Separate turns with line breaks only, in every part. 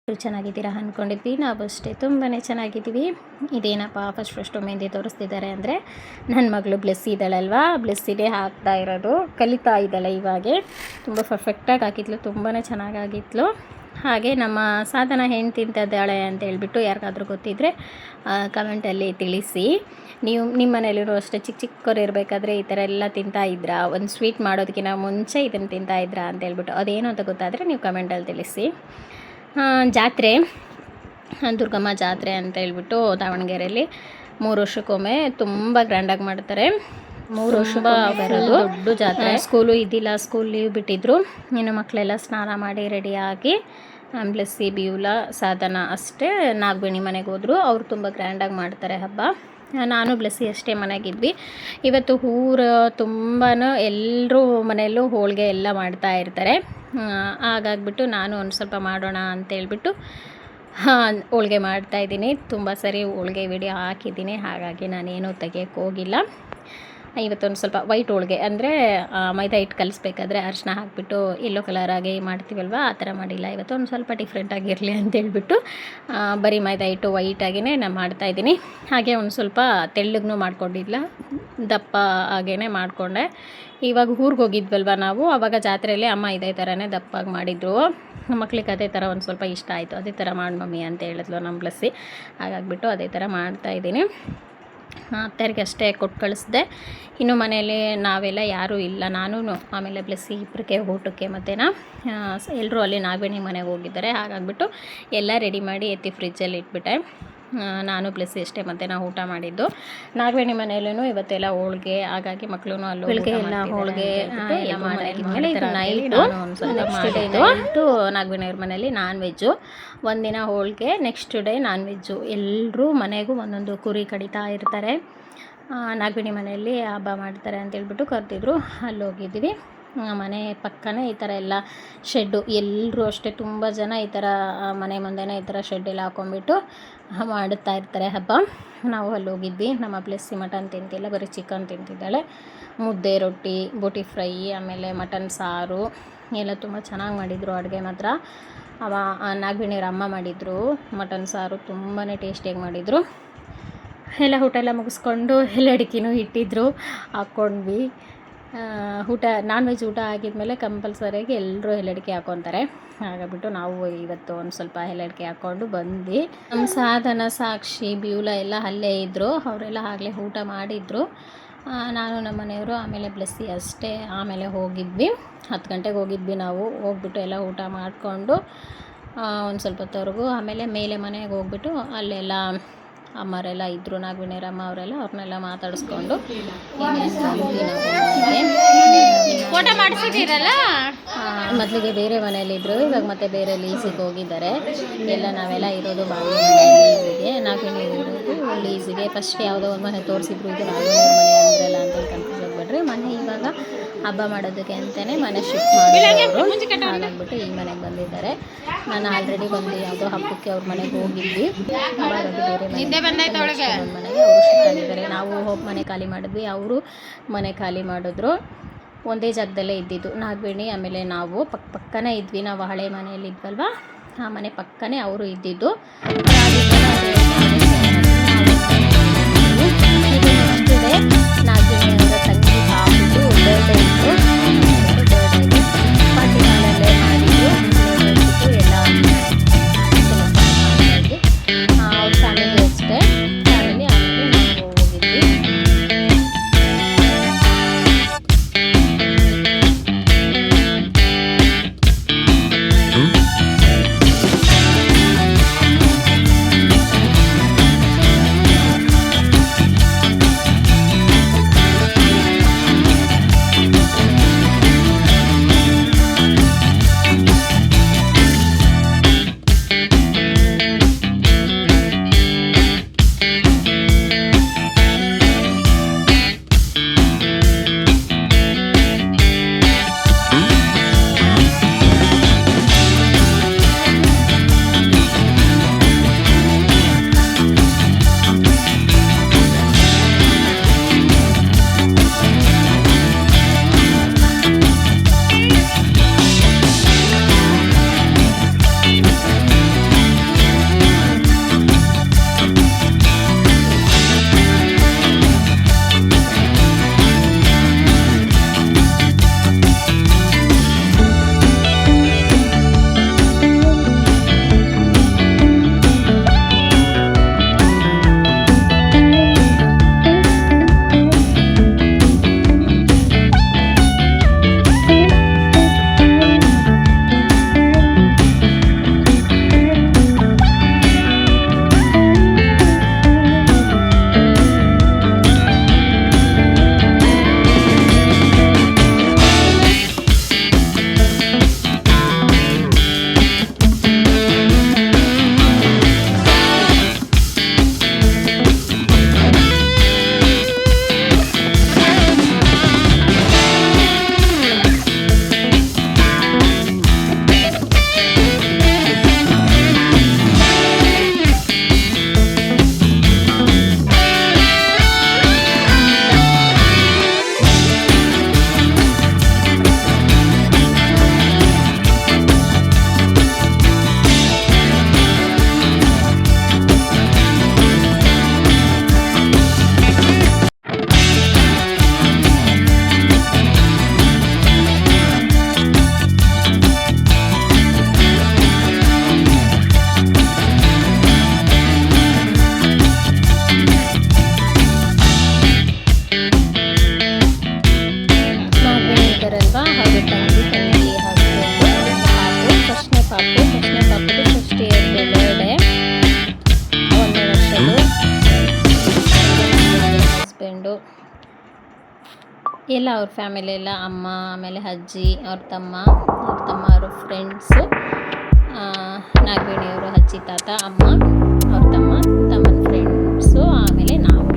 ಚೆನ್ನಾಗಿದ್ದೀರಾ ಅಂದ್ಕೊಂಡಿದ್ವಿ. ನಾವು ಅಷ್ಟೇ ತುಂಬಾ ಚೆನ್ನಾಗಿದ್ದೀವಿ. ಇದೇನಪ್ಪ ಫಸ್ಟು ಮೆಹಂದಿ ತೋರಿಸ್ತಿದ್ದಾರೆ ಅಂದರೆ ನನ್ನ ಮಗಳು ಬ್ಲೆಸ್ಸಿ ಇದ್ದಾಳಲ್ವಾ, ಬ್ಲೆಸ್ಸಿನೇ ಹಾಕ್ತಾ ಇರೋದು, ಕಲಿತಾ ಇದ್ದಾಳೆ ಇವಾಗೆ. ತುಂಬ ಪರ್ಫೆಕ್ಟಾಗಿ ಹಾಕಿದ್ಲು, ತುಂಬಾ ಚೆನ್ನಾಗಾಗಿದ್ಲು. ಹಾಗೆ ನಮ್ಮ ಸಾಧನ ಹೆಣ್ಣು ತಿಂತಿದ್ದಾಳೆ ಅಂತ ಹೇಳ್ಬಿಟ್ಟು ಯಾರಿಗಾದ್ರೂ ಗೊತ್ತಿದ್ದರೆ ಕಮೆಂಟಲ್ಲಿ ತಿಳಿಸಿ. ನೀವು ನಿಮ್ಮ ಮನೇಲಿರೋ ಅಷ್ಟೇ ಚಿಕ್ಕವ್ರು ಇರಬೇಕಾದ್ರೆ ಈ ಥರ ಎಲ್ಲ ತಿಂತಾಯಿದ್ರಾ, ಒಂದು ಸ್ವೀಟ್ ಮಾಡೋದಕ್ಕಿಂತ ಮುಂಚೆ ಇದನ್ನು ತಿಂತಾಯಿದ್ರಾ ಅಂತ ಹೇಳ್ಬಿಟ್ಟು ಅದೇನು ಅಂತ ಗೊತ್ತಾದರೆ ನೀವು ಕಮೆಂಟಲ್ಲಿ ತಿಳಿಸಿ. ಜಾತ್ರೆ, ದುರ್ಗಮ್ಮ ಜಾತ್ರೆ ಅಂತ ಹೇಳ್ಬಿಟ್ಟು ದಾವಣಗೆರೆಯಲ್ಲಿ 3 ವರ್ಷಕ್ಕೊಮ್ಮೆ ತುಂಬ ಗ್ರ್ಯಾಂಡಾಗಿ ಮಾಡ್ತಾರೆ. 3 ವರ್ಷ ಬರೋದು ದೊಡ್ಡ ಜಾತ್ರೆ. ಸ್ಕೂಲು ಇದ್ದಿಲ್ಲ, ಸ್ಕೂಲ್ ಲೀವ್ ಬಿಟ್ಟಿದ್ರು. ಇನ್ನು ಮಕ್ಕಳೆಲ್ಲ ಸ್ನಾನ ಮಾಡಿ ರೆಡಿಯಾಗಿ ಬ್ಲೆಸ್ಸಿ, ಬ್ಯೂಲಾ, ಸಾಧನ ಅಷ್ಟೇ ನಾಗಬೇಣಿ ಮನೆಗೆ ಹೋದರು. ಅವರು ತುಂಬ ಗ್ರ್ಯಾಂಡಾಗಿ ಮಾಡ್ತಾರೆ ಹಬ್ಬ. ನಾನು ಬ್ಲೆಸ್ಸಿ ಅಷ್ಟೇ ಮನೆಗಿದ್ವಿ. ಇವತ್ತು ಊರು ತುಂಬಾ ಎಲ್ಲರೂ ಮನೆಯಲ್ಲೂ ಹೋಳಿಗೆ ಎಲ್ಲ ಮಾಡ್ತಾ ಇರ್ತಾರೆ. ಹಾಗಾಗ್ಬಿಟ್ಟು ನಾನು ಒಂದು ಸ್ವಲ್ಪ ಮಾಡೋಣ ಅಂತೇಳ್ಬಿಟ್ಟು ಹೋಳಿಗೆ ಮಾಡ್ತಾಯಿದ್ದೀನಿ. ತುಂಬ ಸರಿ ಹೋಳಿಗೆ ವಿಡಿಯೋ ಹಾಕಿದ್ದೀನಿ, ಹಾಗಾಗಿ ನಾನೇನು ತೆಗಿಯೋಕ್ಕೆ ಹೋಗಿಲ್ಲ. ಇವತ್ತೊಂದು ಸ್ವಲ್ಪ ವೈಟ್ ಹೋಳಿಗೆ ಅಂದರೆ ಮೈದಾ ಹಿಟ್ಟು ಕಲಿಸ್ಬೇಕಾದ್ರೆ ಅರಿಶಿನ ಹಾಕಿಬಿಟ್ಟು ಯೆಲ್ಲೋ ಕಲರಾಗಿ ಮಾಡ್ತೀವಲ್ವ, ಆ ಥರ ಮಾಡಿಲ್ಲ. ಇವತ್ತು ಒಂದು ಸ್ವಲ್ಪ ಡಿಫ್ರೆಂಟಾಗಿರಲಿ ಅಂತೇಳ್ಬಿಟ್ಟು ಬರೀ ಮೈದಾ ಹಿಟ್ಟು ವೈಟಾಗಿಯೇ ನಾನು ಮಾಡ್ತಾಯಿದ್ದೀನಿ. ಹಾಗೆ ಒಂದು ಸ್ವಲ್ಪ ತೆಳ್ಳಗೂ ಮಾಡ್ಕೊಂಡಿಲ್ಲ, ದಪ್ಪ ಹಾಗೇ ಮಾಡಿಕೊಂಡೆ. ಇವಾಗ ಊರಿಗೆ ಹೋಗಿದ್ವಲ್ವ ನಾವು, ಆವಾಗ ಜಾತ್ರೆಯಲ್ಲಿ ಅಮ್ಮ ಇದೇ ಥರನೇ ದಪ್ಪಾಗಿ ಮಾಡಿದ್ರು. ಮಕ್ಳಿಗೆ ಅದೇ ಥರ ಒಂದು ಸ್ವಲ್ಪ ಇಷ್ಟ ಆಯಿತು. ಅದೇ ಥರ ಮಾಡಿ ಮಮ್ಮಿ ಅಂತ ಹೇಳಿದ್ಲು ನಮ್ಮ ಬ್ಲೆಸ್ಸಿ. ಹಾಗಾಗಿಬಿಟ್ಟು ಅದೇ ಥರ ಮಾಡ್ತಾಯಿದ್ದೀನಿ. ಅತ್ತರಿಗೆ ಅಷ್ಟೇ ಕೊಟ್ಟು ಕಳಿಸ್ದೆ. ಇನ್ನು ಮನೆಯಲ್ಲಿ ನಾವೆಲ್ಲ ಯಾರೂ ಇಲ್ಲ, ನಾನು ಆಮೇಲೆ ಬ್ಲೆಸ್ಸಿ ಇಬ್ಬರಿಗೆ ಊಟಕ್ಕೆ. ಮತ್ತು ಎಲ್ಲರೂ ಅಲ್ಲಿ ನಾಗಬೇಣಿ ಮನೆಗೆ ಹೋಗಿದ್ದಾರೆ. ಹಾಗಾಗಿಬಿಟ್ಟು ಎಲ್ಲ ರೆಡಿ ಮಾಡಿ ಎತ್ತಿ ಫ್ರಿಜ್ಜಲ್ಲಿ ಇಟ್ಬಿಟ್ಟೆ. ನಾನು ಬ್ಲೆಸ್ಸಿ ಅಷ್ಟೇ ಮತ್ತು ನಾವು ಊಟ ಮಾಡಿದ್ದು. ನಾಗಬೇಣಿ ಮನೆಯಲ್ಲೂ ಇವತ್ತೆಲ್ಲ ಹೋಳಿಗೆ, ಹಾಗಾಗಿ ಮಕ್ಕಳು ಅಲ್ಲಿ ಹೋಳಿಗೆ ಎಲ್ಲ ಹೋಳಿಗೆ ಎಲ್ಲ ಮಾಡಿದ್ಮೇಲೆ ನೈಟು ಒಂದು ಸ್ವಲ್ಪ ಮಾಡಿದ್ದು. ನಾಗಬೇಣಿಯವ್ರ ಮನೇಲಿ ನಾನ್ ವೆಜ್ಜು, ಒಂದಿನ ಹೋಳಿಗೆ, ನೆಕ್ಸ್ಟ್ ಡೇ ನಾನ್ ವೆಜ್ಜು. ಎಲ್ಲರೂ ಮನೆಗೂ ಒಂದೊಂದು ಕುರಿ ಕಡಿತಾ ಇರ್ತಾರೆ. ನಾಗಬೇಣಿ ಮನೆಯಲ್ಲಿ ಹಬ್ಬ ಮಾಡ್ತಾರೆ ಅಂತೇಳ್ಬಿಟ್ಟು ಕರೆದಿದ್ರು, ಅಲ್ಲಿ ಹೋಗಿದ್ವಿ. ಮನೆ ಪಕ್ಕನೇ ಈ ಥರ ಎಲ್ಲ ಶೆಡ್ಡು, ಎಲ್ಲರೂ ಅಷ್ಟೇ ತುಂಬ ಜನ ಈ ಥರ ಮನೆ ಮುಂದೆನೇ ಈ ಥರ ಶೆಡ್ಡೆಲ್ಲ ಹಾಕೊಂಡ್ಬಿಟ್ಟು ಮಾಡುತ್ತಾ ಇರ್ತಾರೆ ಹಬ್ಬ. ನಾವು ಅಲ್ಲಿ ಹೋಗಿದ್ವಿ. ನಮ್ಮ ಬ್ಲೆಸ್ಸಿ ಮಟನ್ ತಿಂತಿಲ್ಲ, ಬರೀ ಚಿಕನ್ ತಿಂತಿದ್ದಾಳೆ. ಮುದ್ದೆ, ರೊಟ್ಟಿ, ಬೋಟಿ ಫ್ರೈ, ಆಮೇಲೆ ಮಟನ್ ಸಾರು ಎಲ್ಲ ತುಂಬ ಚೆನ್ನಾಗಿ ಮಾಡಿದರು ಅಡುಗೆ ಮಾತ್ರ. ನಾಗಬೇಣಿಯವ್ರ ಅಮ್ಮ ಮಾಡಿದರು ಮಟನ್ ಸಾರು, ತುಂಬಾ ಟೇಸ್ಟಿಯಾಗಿ ಮಾಡಿದರು. ಎಲ್ಲ ಊಟ ಎಲ್ಲ ಮುಗಿಸ್ಕೊಂಡು ಎಲ್ಲ ಅಡಿಕೆನೂ ಇಟ್ಟಿದ್ರು, ಹಾಕ್ಕೊಂಡ್ವಿ. ಊಟ ನಾನ್ ವೆಜ್ ಊಟ ಆಗಿದ್ಮೇಲೆ ಕಂಪಲ್ಸರಿಯಾಗಿ ಎಲ್ಲರೂ ಎಲೆಡಿಕೆ ಹಾಕ್ಕೊತಾರೆ. ಹಾಗಾಗ್ಬಿಟ್ಟು ನಾವು ಇವತ್ತು ಒಂದು ಸ್ವಲ್ಪ ಎಲೆಡಿಕೆ ಹಾಕ್ಕೊಂಡು ಬಂದ್ವಿ. ನಮ್ಮ ಸಾಧನ, ಸಾಕ್ಷಿ, ಬ್ಯೂಲಾ ಎಲ್ಲ ಅಲ್ಲೇ ಇದ್ದರು. ಅವರೆಲ್ಲ ಆಗಲೇ ಊಟ ಮಾಡಿದರು. ನಾನು ನಮ್ಮ ಮನೆಯವರು ಆಮೇಲೆ ಬ್ಲೆಸ್ಸಿ ಅಷ್ಟೇ ಆಮೇಲೆ ಹೋಗಿದ್ವಿ. 10 ಗಂಟೆಗೆ ಹೋಗಿದ್ವಿ ನಾವು. ಹೋಗ್ಬಿಟ್ಟು ಎಲ್ಲ ಊಟ ಮಾಡಿಕೊಂಡು ಒಂದು ಸ್ವಲ್ಪ ಹೊತ್ತವರೆಗೂ ಆಮೇಲೆ ಮೇಲೆ ಮನೆಗೆ ಹೋಗ್ಬಿಟ್ಟು ಅಲ್ಲೆಲ್ಲ ಅಮ್ಮರೆಲ್ಲ ಇದ್ದರು, ನಾಗಬೇಣಿಯವ್ರ ಅಮ್ಮ ಅವರೆಲ್ಲ, ಅವ್ರನ್ನೆಲ್ಲ ಮಾತಾಡಿಸ್ಕೊಂಡು
ಫೋಟೋ ಮಾಡಿಸಿದ್ದೀರಲ್ಲ.
ಮೊದಲಿಗೆ ಬೇರೆ ಮನೇಲಿದ್ದರು, ಇವಾಗ ಮತ್ತೆ ಬೇರೆ ಲೀಸಿಗೆ ಹೋಗಿದ್ದಾರೆ. ಎಲ್ಲ ನಾವೆಲ್ಲ ಇರೋದು ಬಾಡಿಗೆ ಲೀಸಿಗೆ, ನಾಗಬೇಣಿಯವ್ರು ಇರೋದು ಲೀಸಿಗೆ. ಫಸ್ಟ್ ಯಾವುದೋ ಒಂದು ಮನೆ ತೋರಿಸಿದ್ರು, ಇದು ನಾಗಬೇಣಿಯವ್ರ ಮನೆ ಅಂದ್ರಲ್ಲ ಅಂತೇಳಿ ಕನ್ಫ್ಯೂಸ್ ಆಗಿಬಿಟ್ರಿ. ಮನೆ ಇವಾಗ ಹಬ್ಬ ಮಾಡೋದಕ್ಕೆ ಅಂತಲೇ ಮನೆ ಶಿಫ್ಟ್ ಮಾಡಿದ್ರು. ಹಾಗಾಗ್ಬಿಟ್ಟು ಈ ಮನೆಗೆ ಬಂದಿದ್ದಾರೆ. ನಾನು ಆಲ್ರೆಡಿ ಒಂದು ಯಾವುದೋ ಹಬ್ಬಕ್ಕೆ ಅವ್ರ ಮನೆಗೆ ಹೋಗಿದ್ವಿ. ಬೇರೆ ಮನೆಗೆ ಅವರು ಶಿಫ್ಟ್ ಆಗಿದ್ದಾರೆ. ನಾವು ಹೋಗಿ ಮನೆ ಖಾಲಿ ಮಾಡಿದ್ವಿ, ಅವರು ಮನೆ ಖಾಲಿ ಮಾಡಿದ್ರು. ಒಂದೇ ಜಾಗದಲ್ಲೇ ಇದ್ದಿದ್ದು ನಾಗಬೇಣಿ, ಆಮೇಲೆ ನಾವು ಪಕ್ಕನೇ ಇದ್ವಿ. ನಾವು ಹಳೆ ಮನೆಯಲ್ಲಿ ಇದ್ವಲ್ವ, ಆ ಮನೆ ಪಕ್ಕನೇ ಅವರು ಇದ್ದಿದ್ದು. ನಾಗಬೇಣಿಯವರ ತಂಗಿ ಹಾಕಿದ್ದು ಬರ್ಡೇ ಇತ್ತು, ಪಾರ್ಟಿ ಹಾಲಲ್ಲೇ ಮಾಡಿದ್ರು ಎಲ್ಲ ಅವ್ರ ಫ್ಯಾಮಿಲಿ ಅಷ್ಟೇ. ಫ್ಯಾಮಿಲಿ ಆಮೇಲೆ ನಾವು ಹೋಗಿದ್ವಿ. ಪಾಪು, ಫಸ್ಟ್ನೇ ಪಾಪುದು ಫಸ್ಟ್ ಇಯರ್ದು ಬರ್ಡೇ, 1ನೇ ವರ್ಷದ್ದು. ಹಸ್ಬೆಂಡು ಎಲ್ಲ ಅವ್ರ ಫ್ಯಾಮಿಲಿ ಎಲ್ಲ, ಅಮ್ಮ, ಆಮೇಲೆ ಅಜ್ಜಿ, ಅವ್ರ ತಮ್ಮ ಅವ್ರ ಫ್ರೆಂಡ್ಸು, ನಾಗವೇಣಿಯವರು, ಅಜ್ಜಿ, ತಾತ, ಅಮ್ಮ, ಅವ್ರ ತಮ್ಮನ ಫ್ರೆಂಡ್ಸು, ಆಮೇಲೆ ನಾವು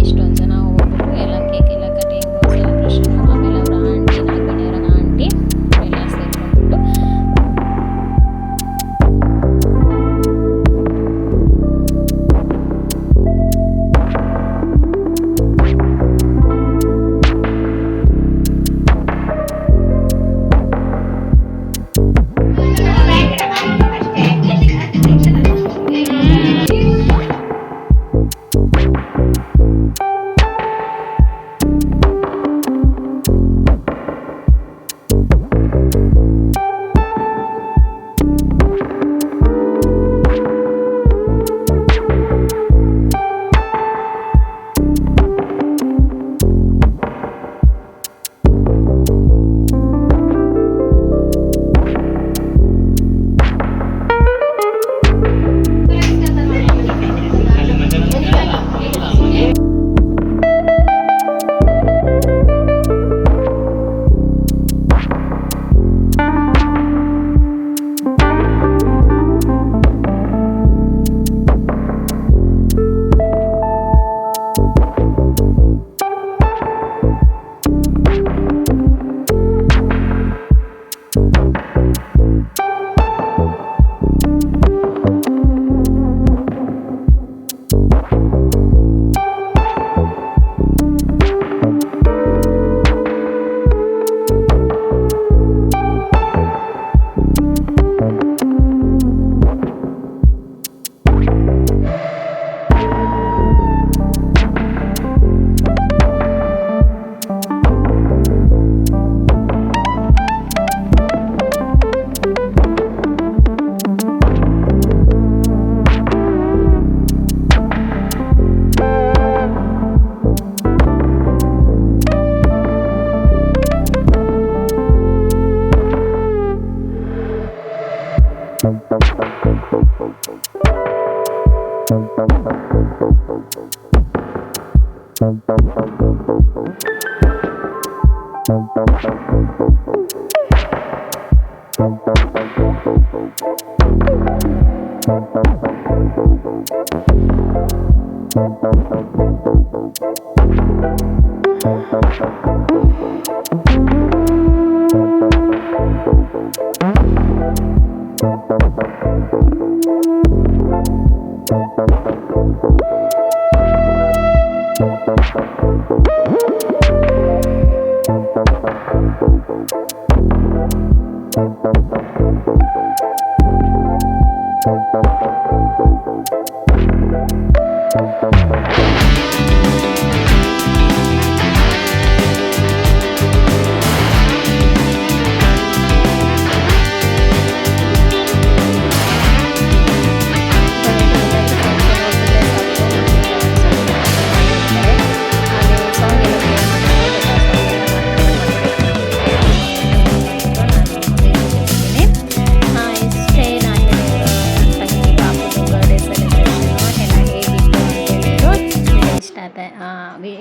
ಇಷ್ಟೊಂದು ಜನ ಹೋಗ್ಬಿಟ್ಟು ಎಲ್ಲ ಕೇಕ್ ಎಲ್ಲ ಕಟಿಂಗು, ಸೆಲೆಬ್ರೇಷನು, ಆಮೇಲೆ ಅವರ ಆಂಟಿ, ನಾಗವೇಣಿಯವರ ಆಂಟಿ ಎಲ್ಲ ಸೇರ್ಕೊಂಡ್ಬಿಟ್ಟು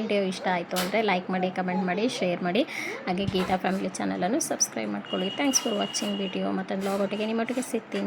ವಿಡಿಯೋ ಇಷ್ಟ ಆಯಿತು ಅಂದರೆ ಲೈಕ್ ಮಾಡಿ, ಕಮೆಂಟ್ ಮಾಡಿ, ಶೇರ್ ಮಾಡಿ. ಹಾಗೆ ಗೀತಾ ಫ್ಯಾಮಿಲಿ ಚಾನಲನ್ನು ಸಬ್ಸ್ಕ್ರೈಬ್ ಮಾಡ್ಕೊಳ್ಳಿ. Thanks for watching video. ಮತ್ತೊಂದು ಬ್ಲಾಗ್ ಒಟ್ಟಿಗೆ ನಿಮ್ಮೊಟ್ಟಿಗೆ ಸಿಗ್ತೀನಿ.